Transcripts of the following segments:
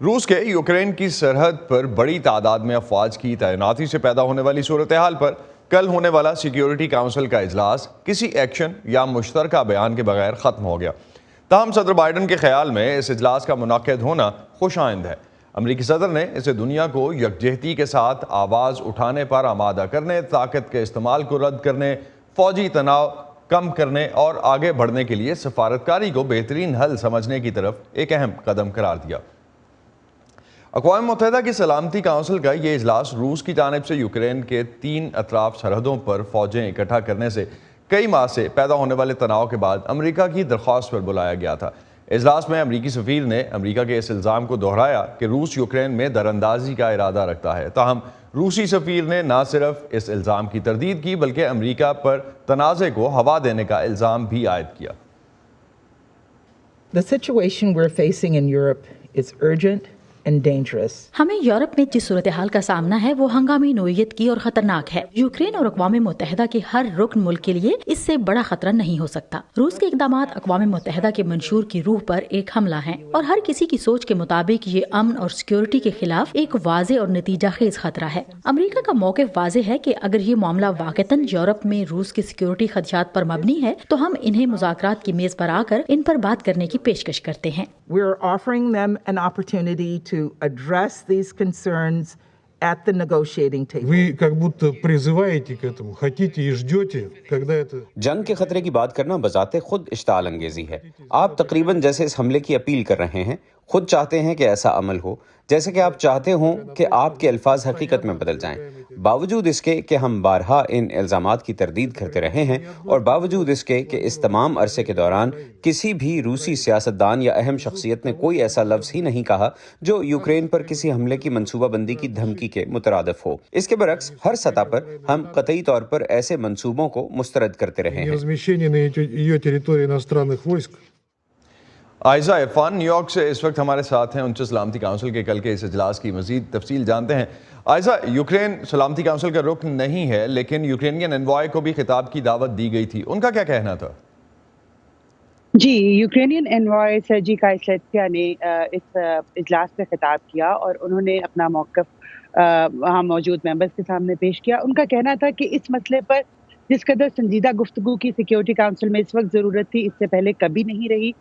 روس کے یوکرین کی سرحد پر بڑی تعداد میں افواج کی تعیناتی سے پیدا ہونے والی صورتحال پر کل ہونے والا سیکیورٹی کونسل کا اجلاس کسی ایکشن یا مشترکہ بیان کے بغیر ختم ہو گیا۔ تاہم صدر بائیڈن کے خیال میں اس اجلاس کا منعقد ہونا خوش آئند ہے۔ امریکی صدر نے اسے دنیا کو یکجہتی کے ساتھ آواز اٹھانے پر آمادہ کرنے، طاقت کے استعمال کو رد کرنے، فوجی تناؤ کم کرنے اور آگے بڑھنے کے لیے سفارتکاری کو بہترین حل سمجھنے کی طرف ایک اہم قدم قرار دیا۔ اقوام متحدہ کی سلامتی کونسل کا یہ اجلاس روس کی جانب سے یوکرین کے 3 اطراف سرحدوں پر فوجیں اکٹھا کرنے سے کئی ماہ سے پیدا ہونے والے تناؤ کے بعد امریکہ کی درخواست پر بلایا گیا تھا۔ اجلاس میں امریکی سفیر نے امریکہ کے اس الزام کو دہرایا کہ روس یوکرین میں دراندازی کا ارادہ رکھتا ہے۔ تاہم روسی سفیر نے نہ صرف اس الزام کی تردید کی بلکہ امریکہ پر تنازع کو ہوا دینے کا الزام بھی عائد کیا۔ The situation we're facing in Europe is urgent and dangerous. ہمیں یورپ میں جس صورتحال کا سامنا ہے وہ ہنگامی نوعیت کی اور خطرناک ہے۔ یوکرین اور اقوام متحدہ کے ہر رکن ملک کے لیے اس سے بڑا خطرہ نہیں ہو سکتا۔ روس کے اقدامات اقوام متحدہ کے منشور کی روح پر ایک حملہ ہیں اور ہر کسی کی سوچ کے مطابق یہ امن اور سیکیورٹی کے خلاف ایک واضح اور نتیجہ خیز خطرہ ہے۔ امریکہ کا موقف واضح ہے کہ اگر یہ معاملہ واقعتاً یورپ میں روس کے سیکیورٹی خدشات پر مبنی ہے تو ہم انہیں مذاکرات کی میز پر آ کر ان پر بات کرنے کی پیشکش کرتے ہیں۔ We're offering them an opportunity to address these concerns at the negotiating table. Вы как будто призываете к этому, хотите и ждете, когда это... جنگ کے خطرے کی بات کرنا بذات خود اشتعال انگیزی ہے۔ آپ تقریباً جیسے اس حملے کی اپیل کر رہے ہیں، خود چاہتے ہیں کہ ایسا عمل ہو، جیسے کہ آپ چاہتے ہوں کہ آپ کے الفاظ حقیقت میں بدل جائیں۔ باوجود اس کے کہ ہم بارہا ان الزامات کی تردید کرتے رہے ہیں اور باوجود اس کے کہ اس تمام عرصے کے دوران کسی بھی روسی سیاستدان یا اہم شخصیت نے کوئی ایسا لفظ ہی نہیں کہا جو یوکرین پر کسی حملے کی منصوبہ بندی کی دھمکی کے مترادف ہو۔ اس کے برعکس ہر سطح پر ہم قطعی طور پر ایسے منصوبوں کو مسترد کرتے رہے ہیں۔ размещение на ее территории иностранных войск. عائزہ عرفان نیو یارک سے اس وقت ہمارے ساتھ ہیں۔ انچ سلامتی کونسل کے کل کے اس اجلاس کی مزید تفصیل جانتے ہیں۔ عائزہ، یوکرین سلامتی کونسل کا رکن نہیں ہے لیکن یوکرینین انوائے کو بھی خطاب کی دعوت دی گئی تھی، ان کا کیا کہنا تھا؟ جی، یوکرینین انوائے سرجی کائسلیتسکیا نے اس اجلاس سے خطاب کیا اور انہوں نے اپنا موقف وہاں موجود ممبرز کے سامنے پیش کیا۔ ان کا کہنا تھا کہ اس مسئلے پر جس قدر سنجیدہ گفتگو کی سیکیورٹی کونسل میں اس وقت ضرورت تھی، اس سے پہلے کبھی نہیں رہی۔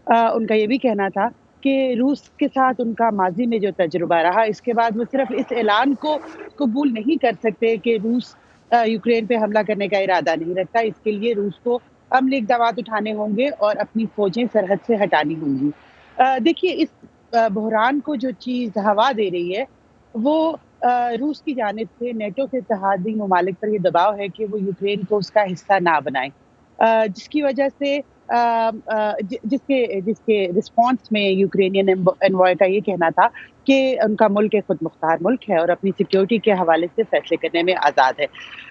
ان کا یہ بھی کہنا تھا کہ روس کے ساتھ ان کا ماضی میں جو تجربہ رہا، اس کے بعد وہ صرف اس اعلان کو قبول نہیں کر سکتے کہ روس یوکرین پہ حملہ کرنے کا ارادہ نہیں رکھتا۔ اس کے لیے روس کو عملی اقدامات اٹھانے ہوں گے اور اپنی فوجیں سرحد سے ہٹانی ہوں گی۔ دیکھیے، اس بحران کو جو چیز ہوا دے رہی ہے وہ روس کی جانب سے نیٹو کے اتحادی ممالک پر یہ دباؤ ہے کہ وہ یوکرین کو اس کا حصہ نہ بنائیں، جس کی وجہ سے جس کے رسپانس میں یوکرینین انوائے کا یہ کہنا تھا کہ ان کا ملک ایک خود مختار ملک ہے اور اپنی سیکیورٹی کے حوالے سے فیصلے کرنے میں آزاد ہے۔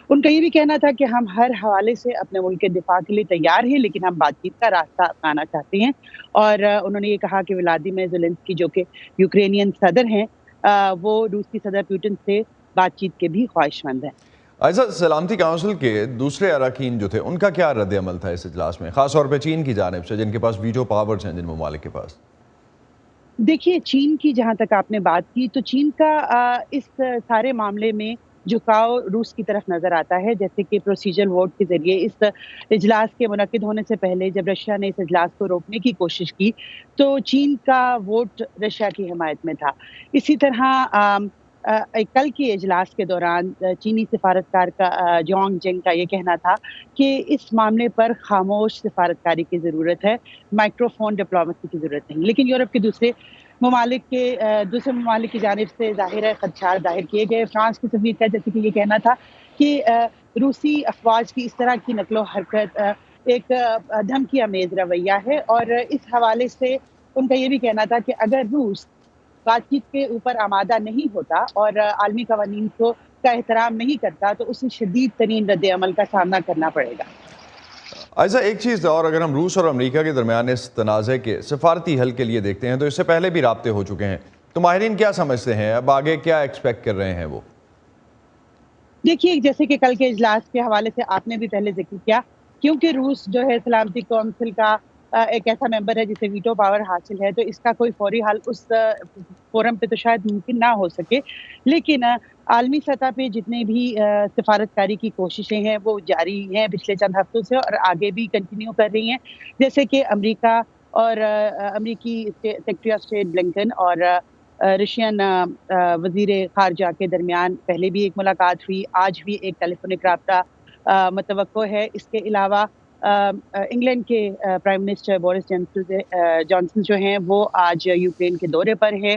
ان کا یہ بھی کہنا تھا کہ ہم ہر حوالے سے اپنے ملک کے دفاع کے لیے تیار ہیں لیکن ہم بات چیت کا راستہ اپنانا چاہتے ہیں، اور انہوں نے یہ کہا کہ ولادیمیر زیلنسکی جو کہ یوکرینین صدر ہیں وہ روسی صدر پوٹن سے بات چیت کے بھی خواہش مند ہیں۔ عائزہ، سلامتی کونسل کے دوسرے اراکین جو تھے ان کا کیا رد عمل تھا اس اجلاس میں، خاص طور پہ چین کی جانب سے جن کے پاس ویٹو پاورز ہیں جن ممالک کے پاس؟ دیکھیے، چین کی جہاں تک آپ نے بات کی تو چین کا اس سارے معاملے میں جھکاؤ روس کی طرف نظر آتا ہے، جیسے کہ پروسیجر ووٹ کے ذریعے اس اجلاس کے منعقد ہونے سے پہلے جب رشیا نے اس اجلاس کو روکنے کی کوشش کی تو چین کا ووٹ رشیا کی حمایت میں تھا۔ اسی طرح کل کے اجلاس کے دوران چینی سفارتکار کا جونگ جنگ کا یہ کہنا تھا کہ اس معاملے پر خاموش سفارتکاری کی ضرورت ہے، مائکروفون ڈپلومیسی کی ضرورت نہیں۔ لیکن یورپ کے دوسرے ممالک کی جانب سے ظاہر ہے خدشات ظاہر کیے گئے۔ فرانس کے سفیر کا جیسے کہ یہ کہنا تھا کہ روسی افواج کی اس طرح کی نقل و حرکت ایک دھمکی آمیز رویہ ہے، اور اس حوالے سے ان کا یہ بھی کہنا تھا کہ اگر روس بات چیت کے اوپر آمادہ نہیں ہوتا اور عالمی قوانین کا احترام نہیں کرتا تو اسے شدید ترین رد عمل کا سامنا کرنا پڑے گا۔ عائزہ، ایک چیز اور اگر ہم روس اور امریکہ کے درمیان اس تنازع کے سفارتی حل کے لیے دیکھتے ہیں تو اس سے پہلے بھی رابطے ہو چکے ہیں، تو ماہرین کیا سمجھتے ہیں، اب آگے کیا ایکسپیکٹ کر رہے ہیں وہ؟ دیکھیے، جیسے کہ کل کے اجلاس کے حوالے سے آپ نے بھی پہلے ذکر کیا، کیونکہ روس جو ہے سلامتی کونسل کا ایک ایسا ممبر ہے جسے ویٹو پاور حاصل ہے، تو اس کا کوئی فوری حل اس فورم پہ تو شاید ممکن نہ ہو سکے، لیکن عالمی سطح پہ جتنے بھی سفارتکاری کی کوششیں ہیں وہ جاری ہیں پچھلے چند ہفتوں سے، اور آگے بھی کنٹینیو کر رہی ہیں، جیسے کہ امریکہ اور امریکی سیکرٹری آف اسٹیٹ بلنکن اور رشین وزیر خارجہ کے درمیان پہلے بھی ایک ملاقات ہوئی، آج بھی ایک ٹیلی فونک رابطہ متوقع ہے۔ اس کے علاوہ انگلینڈ کے پرائم منسٹر بورس جانسن جو ہیں وہ آج یوکرین کے دورے پر ہے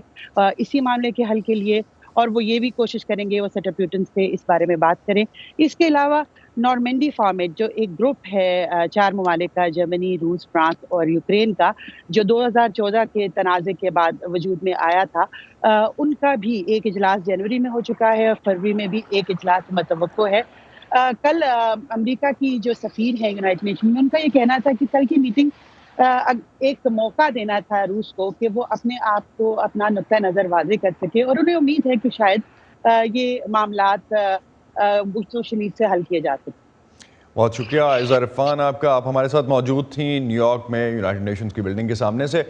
اسی معاملے کے حل کے لیے، اور وہ یہ بھی کوشش کریں گے وہ سیٹر پیوٹن سے اس بارے میں بات کریں۔ اس کے علاوہ نارمینڈی فارمیٹ جو ایک گروپ ہے 4 ممالک کا، جرمنی، روس، فرانس اور یوکرین کا، جو 2014 کے تنازع کے بعد وجود میں آیا تھا، ان کا بھی ایک اجلاس جنوری میں ہو چکا ہے اور فروری میں بھی ایک اجلاس متوقع ہے۔ کل امریکہ کی جو سفیر ہے یونائٹڈ نیشن میں، ان کا یہ کہنا تھا کہ کل کی میٹنگ ایک موقع دینا تھا روس کو کہ وہ اپنے آپ کو اپنا نقطہ نظر واضح کر سکے، اور انہیں امید ہے کہ شاید یہ معاملات گفتگو شنید سے حل کیے جا سکیں۔ بہت شکریہ عائزہ عرفان آپ کا، آپ ہمارے ساتھ موجود تھیں نیو یارک میں یونائٹڈ نیشنز کی بلڈنگ کے سامنے سے۔